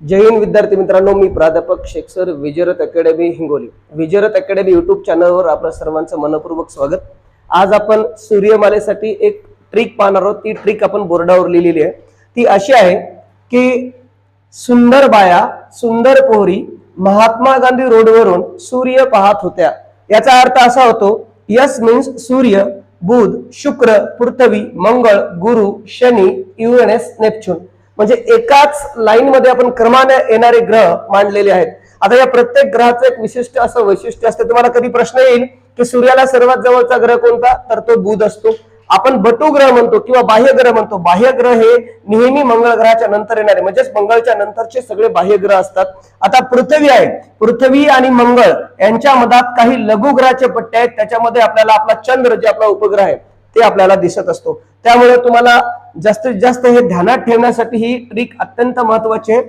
जय हिंद विद्यार्थी मित्रांनो, मी प्राध्यापक Shaikh sir, Vijayrath academy Hingoli. Vijayrath academy YouTube चॅनलवर आपल्या सर्वांचं मनपूर्वक स्वागत. आज आपण सूर्यमालेसाठी एक ट्रिक पाहणार आहोत. ती ट्रिक आपण बोर्डावर लिहिलेली आहे. ती अशी आहे की सुंदर बाया, सुंदर पोरी महात्मा गांधी रोडवरून सूर्य पाहत होत्या. याचा अर्थ असा होतो, यस मीन्स सूर्य, बुध, शुक्र, पृथ्वी, मंगळ, गुरु, शनी, युरेनस, नेपच्यून. म्हणजे एकाच लाईन मध्ये आपण क्रमाने येणारे ग्रह मांडलेले आहेत. आता या प्रत्येक ग्रहाचं एक विशिष्ट असं वैशिष्ट्य असते. तुम्हाला कधी प्रश्न येईल की सूर्याला सर्वात जवळचा ग्रह कोणता, तर तो बुध असतो. आपण बटू ग्रह म्हणतो किंवा बाह्य ग्रह म्हणतो. बाह्य ग्रह हे नेहमी मंगळ ग्रहाच्या नंतर येणारे, म्हणजेच मंगळच्या नंतरचे सगळे बाह्य ग्रह असतात. आता पृथ्वी आहे, पृथ्वी आणि मंगळ यांच्या मधात काही लघु ग्रहाचे पट्टे आहेत. त्याच्यामध्ये आपल्याला आपला चंद्र, जे आपला उपग्रह आहे, ते आपल्याला दिसत असतो. त्यामुळे तुम्हाला जास्तीत जास्त हे ध्यानात ठेवण्यासाठी ही ट्रिक अत्यंत महत्वाची आहे.